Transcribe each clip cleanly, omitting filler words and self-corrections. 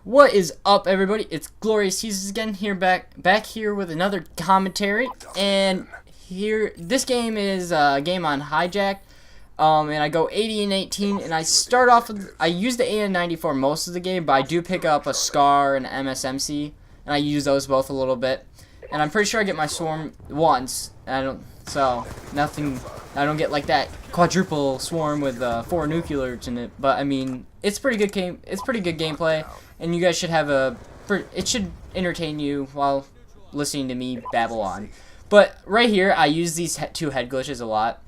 What is up, everybody? It's Glorious Jesus again here, back here with another commentary. And here, this game is a game on Hijack. And I go 80 and 18, and I start off with, I use the AN94 most of the game, but I do pick up a SCAR and MSMC, and I use those both a little bit. And I'm pretty sure I get my swarm once. I don't get like that quadruple swarm with 4 nuclears in it. But I mean, it's pretty good game. It's pretty good gameplay, and you guys should have it should entertain you while listening to me babble on. But right here, I use these two head glitches a lot.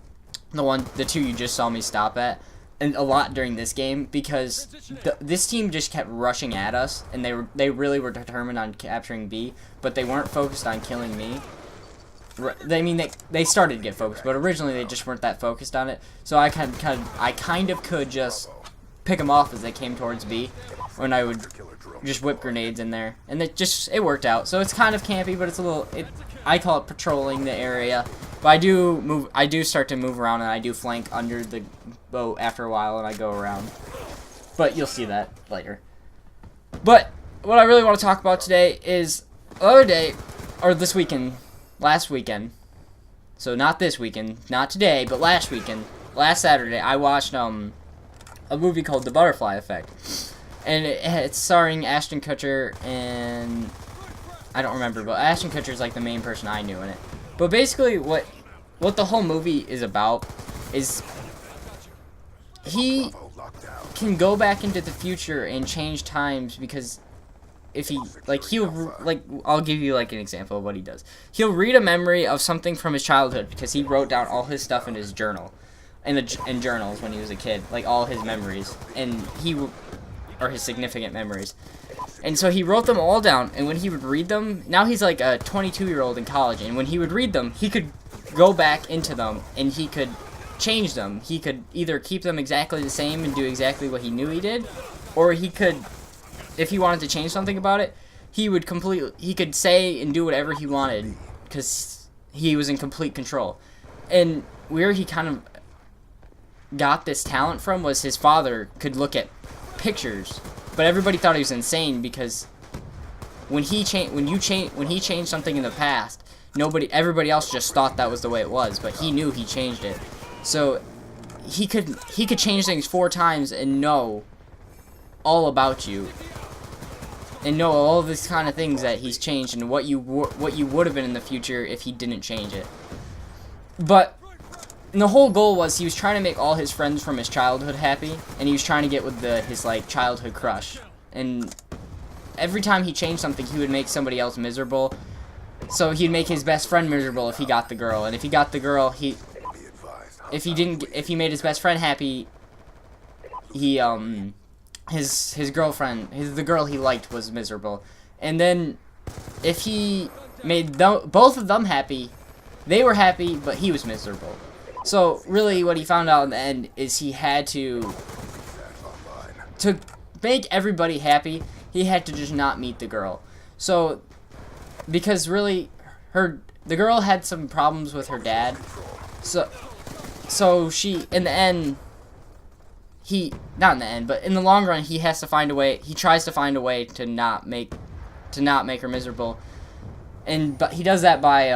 The two you just saw me stop at, and a lot during this game, because this team just kept rushing at us, and they really were determined on capturing B, but they weren't focused on killing me. I mean, they started to get focused, but originally they just weren't that focused on it. So I kind of could just pick them off as they came towards B, when I would just whip grenades in there, and it worked out. So it's kind of campy, but it's a little I call it patrolling the area. But I do start to move around, and I do flank under the boat after a while, and I go around. But you'll see that later. But what I really want to talk about today is the other day, or this weekend, last weekend. So not this weekend, not today, but last weekend, last Saturday, I watched a movie called The Butterfly Effect, and it's starring Ashton Kutcher, and I don't remember, but Ashton Kutcher is like the main person I knew in it. But basically, what the whole movie is about is he can go back into the future and change times, because if I'll give you like an example of what he does. He'll read a memory of something from his childhood, because he wrote down all his stuff in his journal, in journals when he was a kid, like all his memories, or his significant memories. And so he wrote them all down, and when he would read them, now he's like a 22-year-old in college, and when he would read them, he could go back into them, and he could change them. He could either keep them exactly the same and do exactly what he knew he did, or he could, if he wanted to change something about it, he could say and do whatever he wanted, because he was in complete control. And where he kind of got this talent from was his father could look at pictures, but everybody thought he was insane, because when he changed something in the past, everybody else just thought that was the way it was, but he knew he changed it. So he could change things 4 times and know all about you, and know all of these kind of things that he's changed, and what you would have been in the future if he didn't change it. But the whole goal was he was trying to make all his friends from his childhood happy, and he was trying to get with his like childhood crush. And every time he changed something, he would make somebody else miserable. So he'd make his best friend miserable if he got the girl, and if he got the girl, if he made his best friend happy, his girlfriend, the girl he liked, was miserable. And then if he made both of them happy, they were happy, but he was miserable. So really what he found out in the end is he had to make everybody happy, he had to just not meet the girl. So because really the girl had some problems with her dad. So she, in the end, not in the end, but in the long run, he tries to find a way to not make her miserable. But he does that by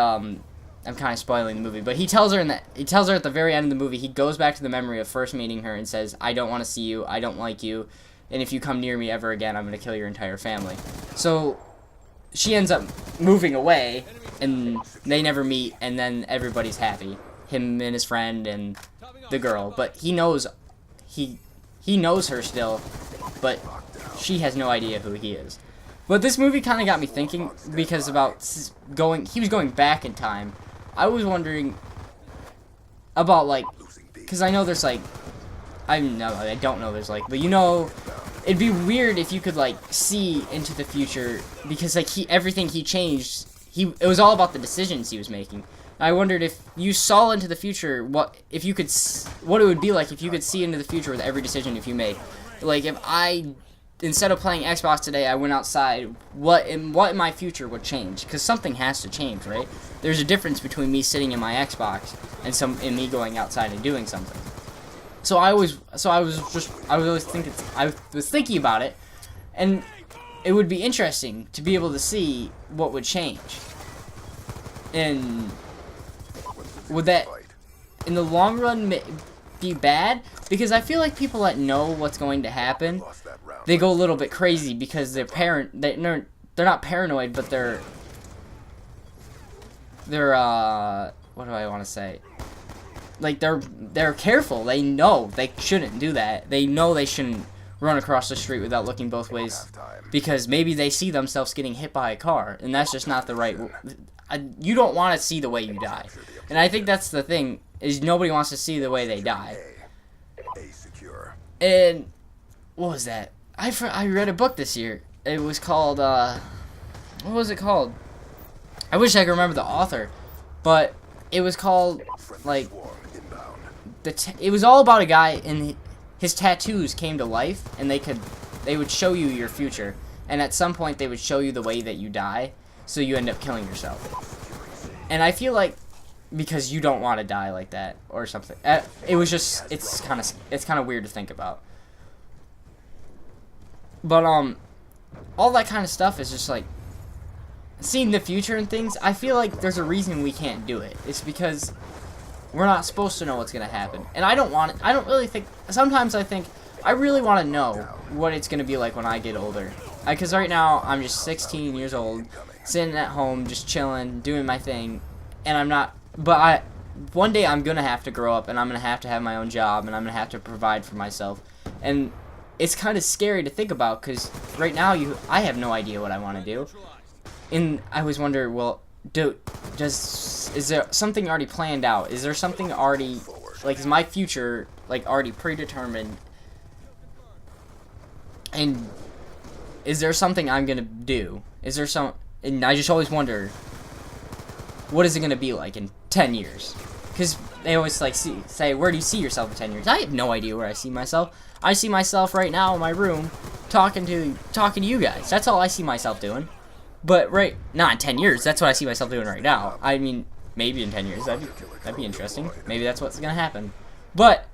I'm kind of spoiling the movie, but he tells her at the very end of the movie, he goes back to the memory of first meeting her and says, "I don't want to see you, I don't like you, and if you come near me ever again, I'm going to kill your entire family." So she ends up moving away, and they never meet, and then everybody's happy. Him and his friend and the girl, but he knows her still, but she has no idea who he is. But this movie kind of got me thinking, because he was going back in time. I was wondering about, like, because I know there's, like, I don't know there's, like, but it'd be weird if you could, like, see into the future, because, like, everything he changed, it was all about the decisions he was making. I wondered if you saw into the future, what it would be like if you could see into the future with every decision if you make. Like, if instead of playing Xbox today, I went outside, what in my future would change? Because something has to change, right? There's a difference between me sitting in my Xbox and me going outside and doing something. So I was thinking about it, and it would be interesting to be able to see what would change. And would that, in the long run, be bad? Because I feel like people that know what's going to happen, they go a little bit crazy because they're not paranoid, but they're what do I want to say? Like they're careful. They know they shouldn't do that. They know they shouldn't run across the street without looking both ways, because maybe they see themselves getting hit by a car, and that's just not the right. You don't want to see the way you die, and I think that's the thing, is nobody wants to see the way they die. And what was that? I read a book this year. It was called what was it called? I wish I could remember the author, but it was called like it was all about a guy and his tattoos came to life, and they would show you your future, and at some point they would show you the way that you die, so you end up killing yourself. And I feel like because you don't want to die like that or something. It's kind of weird to think about. But all that kind of stuff is just like seeing the future and things. I feel like there's a reason we can't do it. It's because we're not supposed to know what's gonna happen, and I don't really think. Sometimes I think I really want to know what it's gonna be like when I get older. Because right now I'm just 16 years old, sitting at home, just chilling, doing my thing, and I'm not. But one day I'm gonna have to grow up, and I'm gonna have to have my own job, and I'm gonna have to provide for myself, and it's kind of scary to think about, because right now I have no idea what I want to do, and I always wonder, well, is there something already planned out? Is there something already, like, is my future like already predetermined? And is there something I'm gonna do? Is there some? And I just always wonder, what is it gonna be like in 10 years? Because they always like say, where do you see yourself in 10 years? I have no idea where I see myself. I see myself right now in my room, talking to you guys. That's all I see myself doing. But not in 10 years. That's what I see myself doing right now. I mean, maybe in 10 years. That'd be interesting. Maybe that's what's gonna happen. But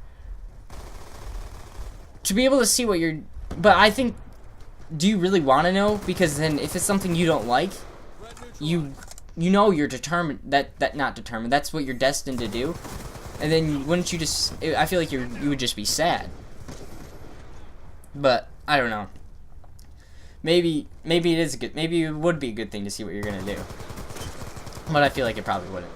to be able to see what you're. But I think, do you really want to know? Because then, if it's something you don't like, you know you're determined. Not determined. That's what you're destined to do. And then wouldn't you just? I feel like you would just be sad. But I don't know. Maybe it is good. Maybe it would be a good thing to see what you're gonna do. But I feel like it probably wouldn't.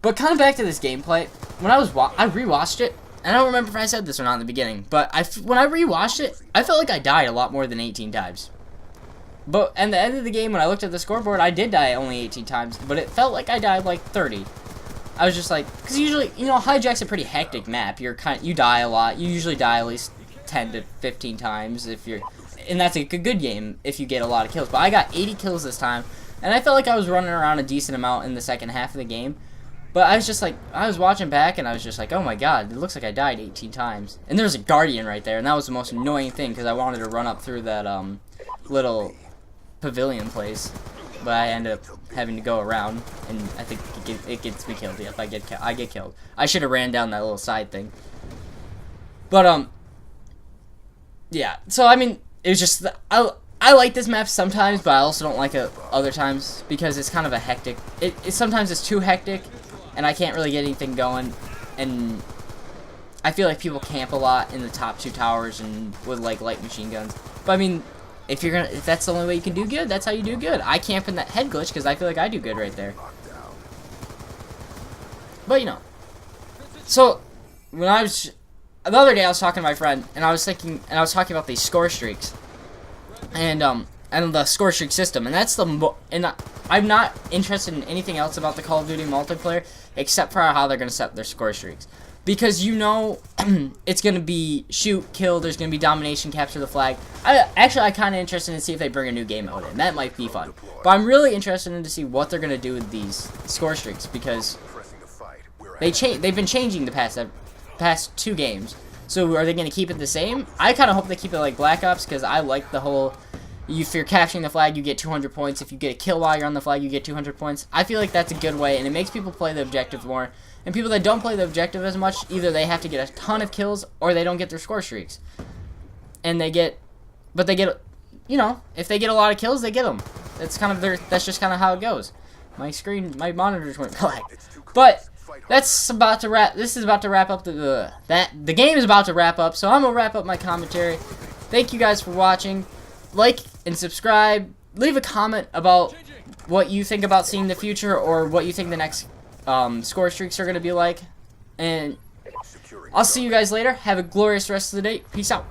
But kind of back to this gameplay. When I rewatched it, and I don't remember if I said this or not in the beginning, but when I rewatched it, I felt like I died a lot more than 18 times. But at the end of the game, when I looked at the scoreboard, I did die only 18 times, but it felt like I died like 30. I was just like, because usually, Hijack's a pretty hectic map. You die a lot. You usually die at least 10 to 15 times and that's a good game if you get a lot of kills. But I got 80 kills this time, and I felt like I was running around a decent amount in the second half of the game. But I was just like, I was watching back, and I was just like, oh my god, it looks like I died 18 times. And there's a Guardian right there, and that was the most annoying thing, because I wanted to run up through that little pavilion place. But I ended up having to go around, and I think it gets me killed. Yep, I get killed. I should have ran down that little side thing. But, yeah. So, I mean, it was just, I like this map sometimes, but I also don't like it other times, because it's kind of a hectic, sometimes it's too hectic, and I can't really get anything going, and I feel like people camp a lot in the top 2 towers and with, like, light machine guns. But, I mean, if that's the only way you can do good, that's how you do good. I camp in that head glitch, because I feel like I do good right there. But, so, the other day I was talking to my friend, and I was talking about these score streaks, and the score streak system, and that's I'm not interested in anything else about the Call of Duty multiplayer except for how they're gonna set their score streaks, because it's gonna be shoot, kill, there's gonna be domination, capture the flag. I'm kind of interested in see if they bring a new game mode in. That might be fun, but I'm really interested in to see what they're gonna do with these score streaks, because they've been changing the past 2 games. So are they going to keep it the same? I kind of hope they keep it like Black Ops, because I like the whole, if you're capturing the flag, you get 200 points. If you get a kill while you're on the flag, you get 200 points. I feel like that's a good way, and it makes people play the objective more. And people that don't play the objective as much, either they have to get a ton of kills, or they don't get their score streaks. And they get you know, if they get a lot of kills, they get them. That's kind of that's just kind of how it goes. My monitors went black. But that's about to wrap. This is about to wrap up the game is about to wrap up. So I'm gonna wrap up my commentary. Thank you guys for watching. Like and subscribe. Leave a comment about what you think about seeing the future, or what you think the next score streaks are gonna be like. And I'll see you guys later. Have a glorious rest of the day. Peace out.